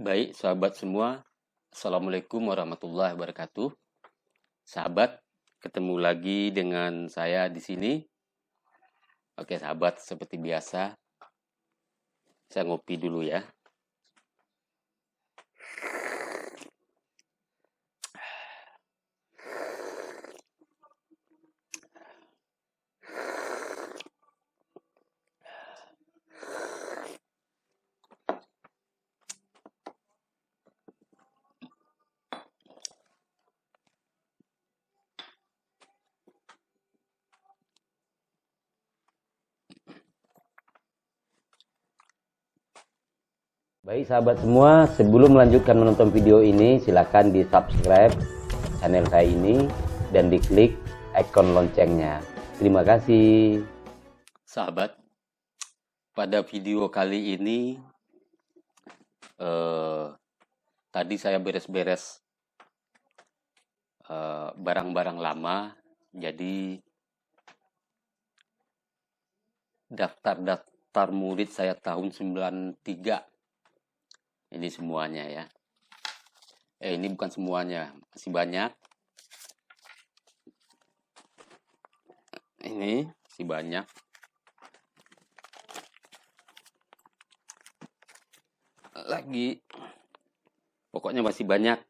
Baik, sahabat semua. Assalamualaikum warahmatullahi wabarakatuh. Sahabat, ketemu lagi dengan saya di sini. Oke, sahabat, seperti biasa, saya ngopi dulu ya. Baik sahabat semua, sebelum melanjutkan menonton video ini, silakan di subscribe channel saya ini dan diklik ikon loncengnya. Terima kasih. Sahabat, pada video kali ini, tadi saya beres-beres barang-barang lama, jadi daftar murid saya tahun 93. Ini semuanya ya. Ini bukan semuanya, masih banyak. Ini masih banyak. Lagi. Pokoknya masih banyak.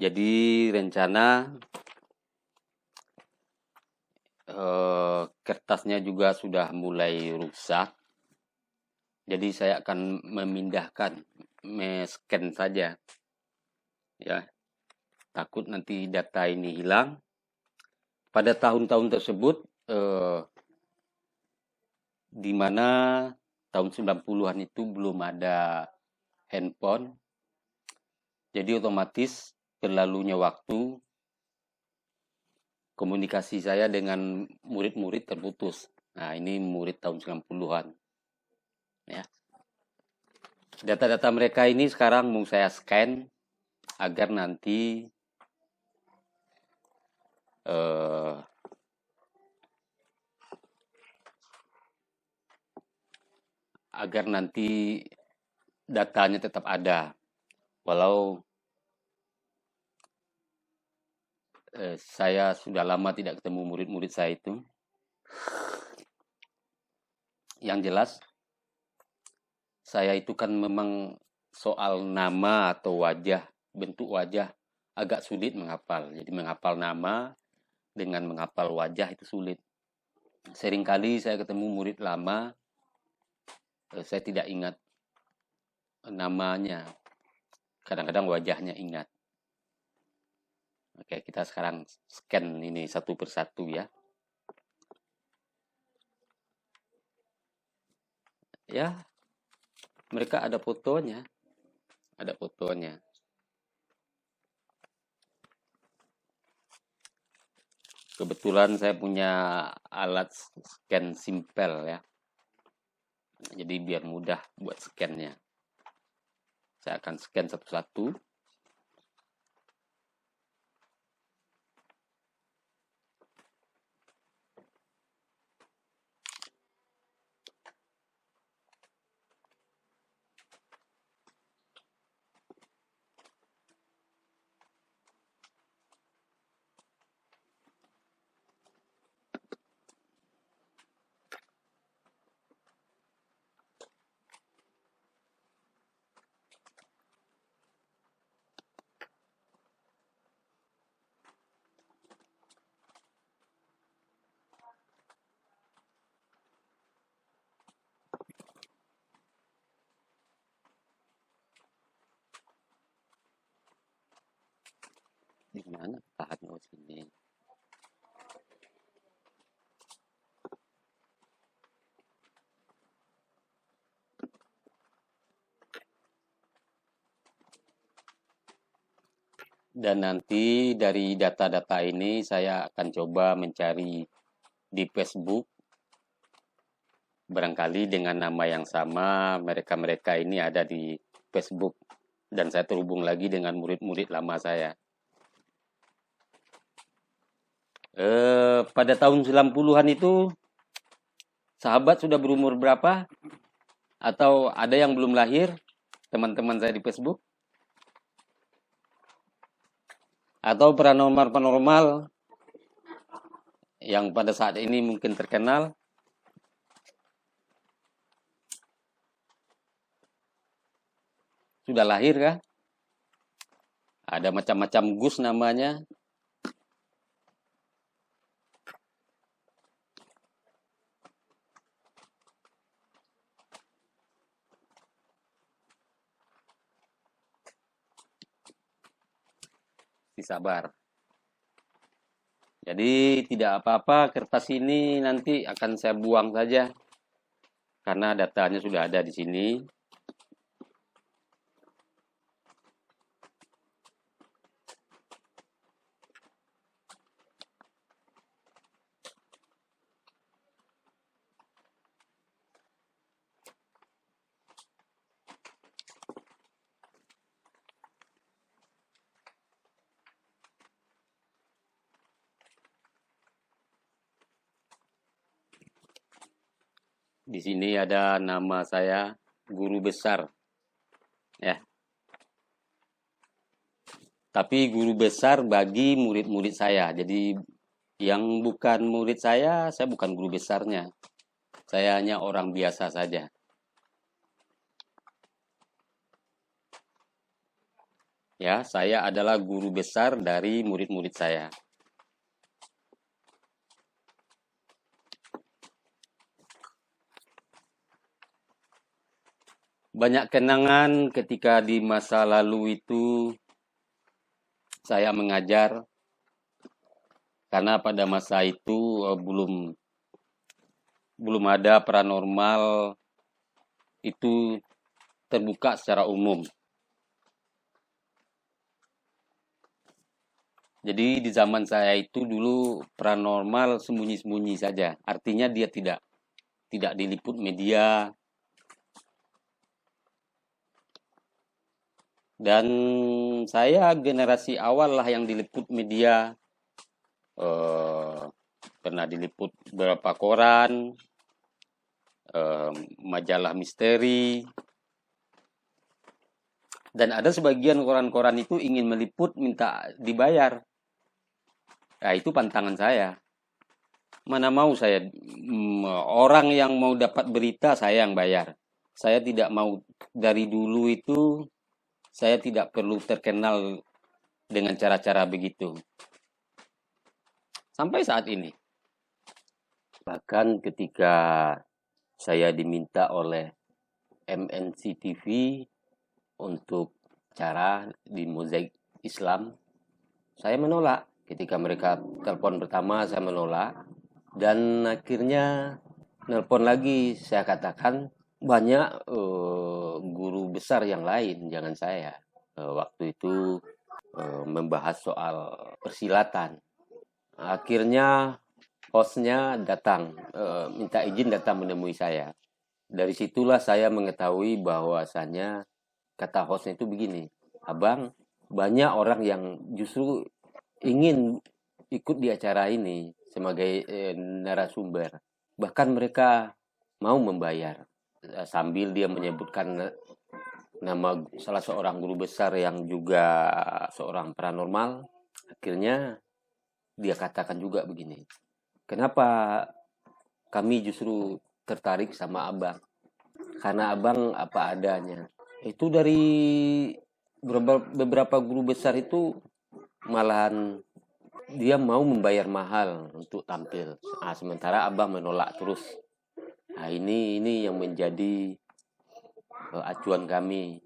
Jadi rencana kertasnya juga sudah mulai rusak. Jadi saya akan memindahkan scan saja ya, takut nanti data ini hilang. Pada tahun-tahun tersebut di mana tahun 90-an itu belum ada handphone, jadi otomatis berlalunya waktu komunikasi saya dengan murid-murid terputus. Nah, ini murid tahun 90-an ya. Data-data mereka ini sekarang mau saya scan agar nanti datanya tetap ada, walau saya sudah lama tidak ketemu murid-murid saya itu. Yang jelas saya itu kan memang soal nama atau wajah, bentuk wajah agak sulit menghafal. Jadi menghafal nama dengan menghafal wajah itu sulit. Seringkali saya ketemu murid lama, saya tidak ingat namanya. Kadang-kadang wajahnya ingat. Oke, kita sekarang scan ini satu persatu ya. Ya, mereka ada fotonya. Ada fotonya. Kebetulan saya punya alat scan simpel ya. Jadi biar mudah buat scan-nya. Saya akan scan satu-satu. Di mana tahannya? Oh, sini. Dan nanti dari data-data ini saya akan coba mencari di Facebook. Barangkali dengan nama yang sama, mereka-mereka ini ada di Facebook. Dan saya terhubung lagi dengan murid-murid lama saya. Pada tahun 90-an itu, sahabat sudah berumur berapa? Atau ada yang belum lahir? Teman-teman saya di Facebook? atau paranormal-paranormal yang pada saat ini mungkin terkenal. Sudah lahir kah? Ada macam-macam Gus namanya. Sabar. Jadi tidak apa-apa, kertas ini nanti akan saya buang saja karena datanya sudah ada di sini. Di sini ada nama saya, guru besar. Ya. Tapi guru besar bagi murid-murid saya. Jadi yang bukan murid saya bukan guru besarnya. Saya hanya orang biasa saja. Ya, saya adalah guru besar dari murid-murid saya. Banyak kenangan ketika di masa lalu itu saya mengajar, karena pada masa itu belum ada paranormal itu terbuka secara umum. Jadi di zaman saya itu dulu paranormal sembunyi-sembunyi saja. Artinya dia tidak diliput media. Dan saya generasi awal lah yang diliput media. Pernah diliput beberapa koran, majalah misteri. Dan ada sebagian koran-koran itu ingin meliput minta dibayar. Nah, itu pantangan saya. Mana mau saya, orang yang mau dapat berita saya yang bayar. Saya tidak mau, dari dulu itu saya tidak perlu terkenal dengan cara-cara begitu. Sampai saat ini. Bahkan ketika saya diminta oleh MNC TV untuk cara di Mozaik Islam, saya menolak. Ketika mereka telepon pertama, saya menolak. Dan akhirnya nelpon lagi, saya katakan banyak guru besar yang lain, jangan saya. Waktu itu membahas soal persilatan. Akhirnya hostnya datang, minta izin datang menemui saya. Dari situlah saya mengetahui bahwasannya kata hostnya itu begini, abang, banyak orang yang justru ingin ikut di acara ini sebagai narasumber. Bahkan mereka mau membayar. Sambil dia menyebutkan nama salah seorang guru besar yang juga seorang paranormal. Akhirnya dia katakan juga begini, kenapa kami justru tertarik sama abang? Karena abang apa adanya. Itu dari beberapa guru besar itu malahan dia mau membayar mahal untuk tampil. Nah, sementara abang menolak terus. Nah, ini yang menjadi acuan kami.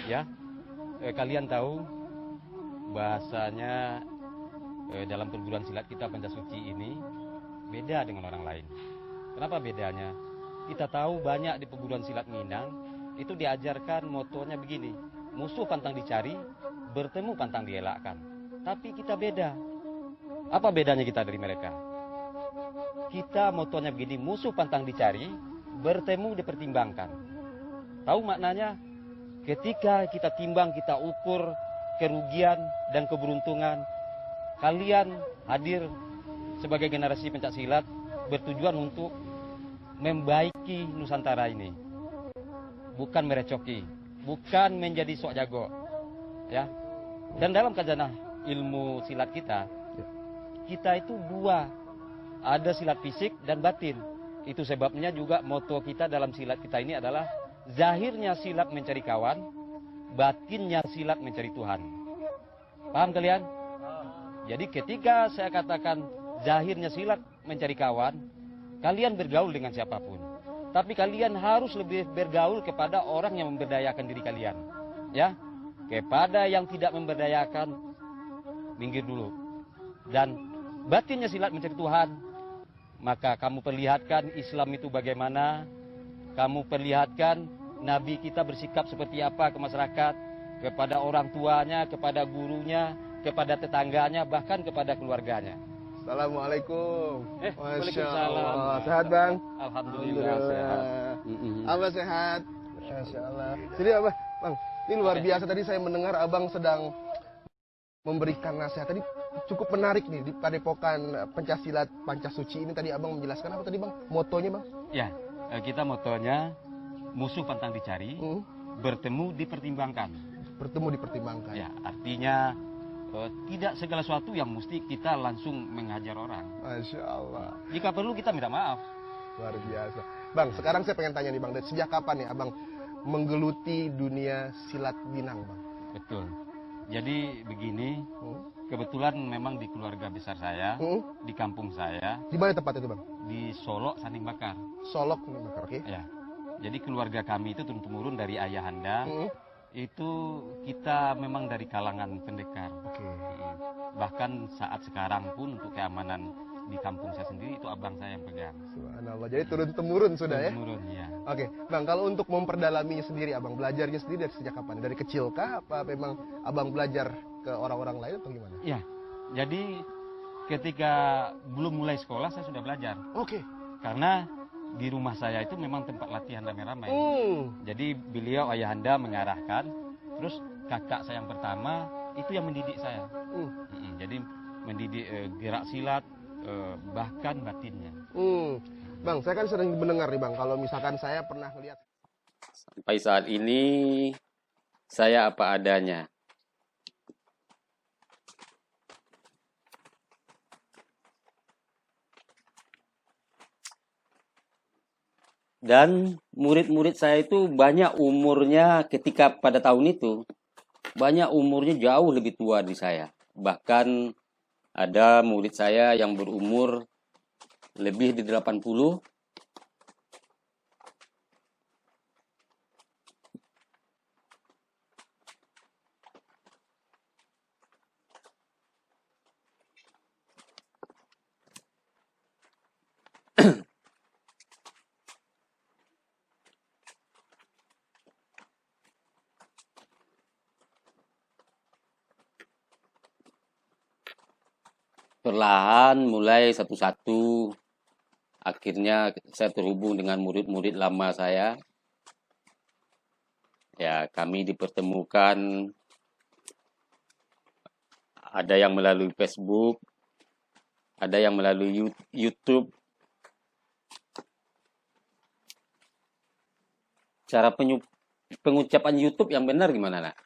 Ya, kalian tahu bahasanya dalam perguruan silat kita Pancasuci ini beda dengan orang lain. Kenapa bedanya? Kita tahu banyak di perguruan silat Minang itu diajarkan motonya begini, musuh pantang dicari, bertemu pantang dielakkan. Tapi kita beda. Apa bedanya kita dari mereka? Kita motonya begini, musuh pantang dicari, bertemu dipertimbangkan. Tahu maknanya? Ketika kita timbang, kita ukur kerugian dan keberuntungan, kalian hadir sebagai generasi pencaksilat bertujuan untuk membaiki Nusantara ini. Bukan merecoki, bukan menjadi sok jago. Ya. Dan dalam khazanah ilmu silat kita, kita itu dua, ada silat fisik dan batin. Itu sebabnya juga moto kita dalam silat kita ini adalah zahirnya silat mencari kawan, batinnya silat mencari Tuhan. Paham kalian? Jadi ketika saya katakan zahirnya silat mencari kawan, kalian bergaul dengan siapapun. Tapi kalian harus lebih bergaul kepada orang yang memberdayakan diri kalian. Ya, kepada yang tidak memberdayakan, minggir dulu. Dan batinnya silat mencari Tuhan, maka kamu perlihatkan Islam itu bagaimana, kamu perlihatkan Nabi kita bersikap seperti apa ke masyarakat, kepada orang tuanya, kepada gurunya, kepada tetangganya, bahkan kepada keluarganya. Assalamualaikum. Masya Waalaikumsalam. Allah. Sehat bang? Alhamdulillah sehat. Abah sehat. Masya Allah. Jadi abah, bang, ini luar biasa. Tadi saya mendengar abang sedang memberikan nasihat. Tadi cukup menarik nih di padepokan Pencaksilat Pancasuci ini. Tadi abang menjelaskan apa tadi bang? Motonya bang? Ya, kita motonya musuh pantang dicari, bertemu dipertimbangkan. Bertemu dipertimbangkan. Ya, artinya tidak segala sesuatu yang mesti kita langsung menghajar orang. Masya Allah. Jika perlu kita minta maaf. Luar biasa. Bang, sekarang saya pengen tanya nih bang, dari sejak kapan nih abang menggeluti dunia silat Minang bang? Betul. Jadi begini, kebetulan memang di keluarga besar saya, di kampung saya, Di mana tempat itu bang? di Solok Saning Bakar. Solok nih bakar, oke? Ya. Jadi keluarga kami itu turun-temurun dari ayahanda, itu kita memang dari kalangan pendekar. Oke. Bahkan saat sekarang pun untuk keamanan di kampung saya sendiri itu abang saya yang pegang. Subhanallah. Jadi turun temurun sudah ya? Turun ya. Oke, bang, kalau untuk memperdalaminya sendiri, abang belajarnya sendiri dari sejak kapan? Dari kecil kah? Apa memang abang belajar ke orang-orang lain atau gimana? Ya. Jadi ketika belum mulai sekolah saya sudah belajar. Oke. Karena di rumah saya itu memang tempat latihan ramai-ramai. Jadi beliau ayahanda mengarahkan, terus kakak saya yang pertama itu yang mendidik saya. Jadi mendidik gerak silat, bahkan batinnya. Bang, saya kan sering mendengar nih bang, kalau misalkan saya pernah lihat. Sampai saat ini saya apa adanya. Dan murid-murid saya itu banyak umurnya ketika pada tahun itu, banyak umurnya jauh lebih tua dari saya. Bahkan ada murid saya yang berumur lebih di 80. Perlahan mulai satu-satu, akhirnya saya terhubung dengan murid-murid lama saya. Ya, kami dipertemukan, ada yang melalui Facebook, ada yang melalui YouTube. Cara pengucapan YouTube yang benar gimana, nak?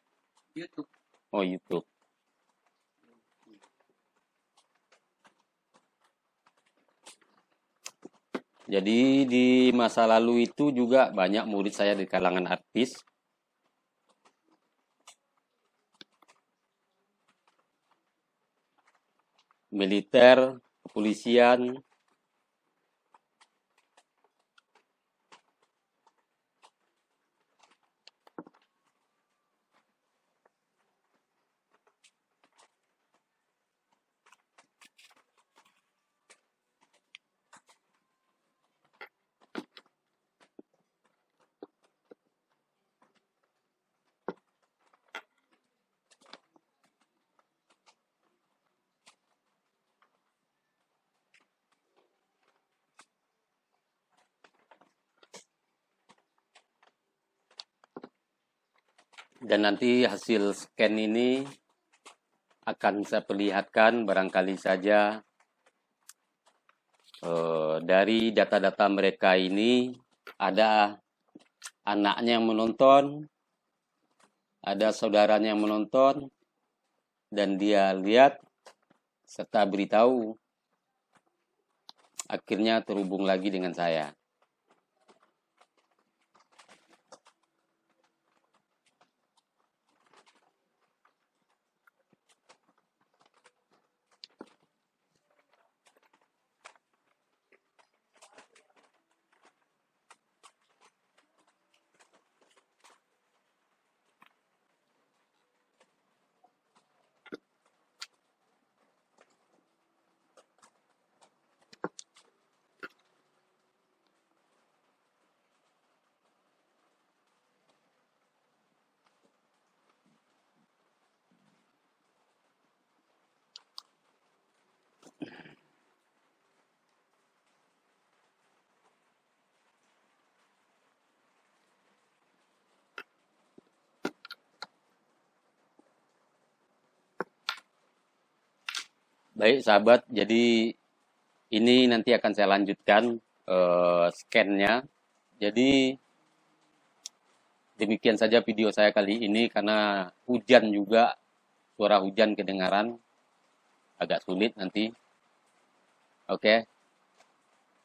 YouTube. Oh, YouTube. Jadi di masa lalu itu juga banyak murid saya di kalangan artis. Militer, kepolisian. Dan nanti hasil scan ini akan saya perlihatkan barangkali saja dari data-data mereka ini ada anaknya yang menonton, ada saudaranya yang menonton, dan dia lihat serta beritahu, akhirnya terhubung lagi dengan saya. Baik sahabat, jadi ini nanti akan saya lanjutkan scan-nya. Jadi demikian saja video saya kali ini, karena hujan juga, suara hujan kedengaran, agak sulit nanti. Oke.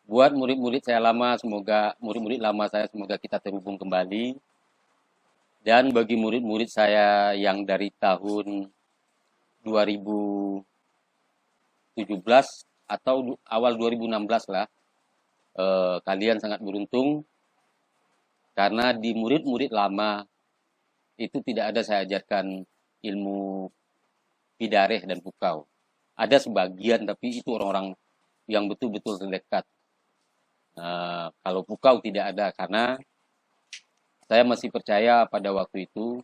Buat murid-murid saya lama, semoga murid-murid lama saya semoga kita terhubung kembali. Dan bagi murid-murid saya yang dari tahun 2017 atau awal 2016 lah, kalian sangat beruntung karena di murid-murid lama itu tidak ada saya ajarkan ilmu Pidareh dan Pukau. Ada sebagian, tapi itu orang-orang yang betul-betul terdekat. Kalau Pukau tidak ada, karena saya masih percaya pada waktu itu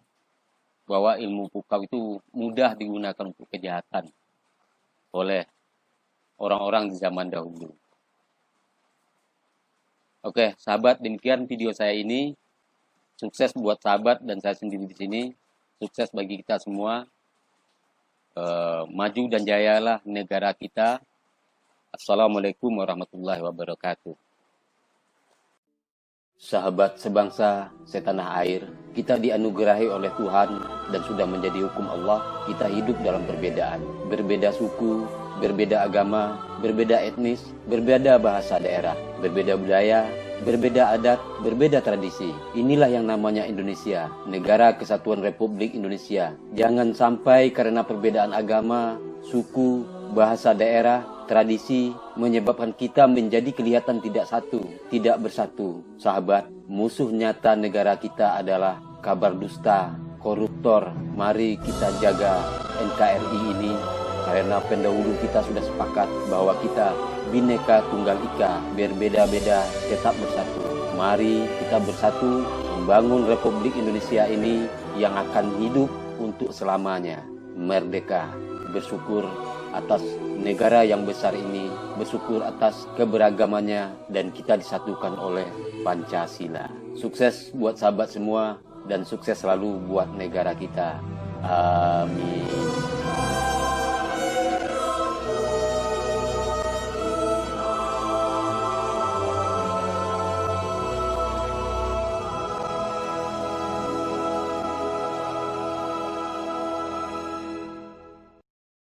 bahwa ilmu Pukau itu mudah digunakan untuk kejahatan oleh orang-orang di zaman dahulu. Oke, sahabat, demikian video saya ini. Sukses buat sahabat dan saya sendiri di sini. Sukses bagi kita semua. Maju dan jayalah negara kita. Assalamualaikum warahmatullahi wabarakatuh. Sahabat sebangsa, setanah air, kita dianugerahi oleh Tuhan dan sudah menjadi hukum Allah. Kita hidup dalam perbedaan, berbeda suku, berbeda agama, berbeda etnis, berbeda bahasa daerah, berbeda budaya, berbeda adat, berbeda tradisi. Inilah yang namanya Indonesia, Negara Kesatuan Republik Indonesia. Jangan sampai karena perbedaan agama, suku, bahasa daerah, tradisi menyebabkan kita menjadi kelihatan tidak satu, tidak bersatu. Sahabat, musuh nyata negara kita adalah kabar dusta, koruptor. Mari kita jaga NKRI ini, karena pendahulu kita sudah sepakat bahwa kita Bhinneka Tunggal Ika, berbeda-beda tetap bersatu. Mari kita bersatu membangun Republik Indonesia ini yang akan hidup untuk selamanya. Merdeka, bersyukur atas negara yang besar ini, bersyukur atas keberagamannya, dan kita disatukan oleh Pancasila. Sukses buat sahabat semua, dan sukses selalu buat negara kita. Amin.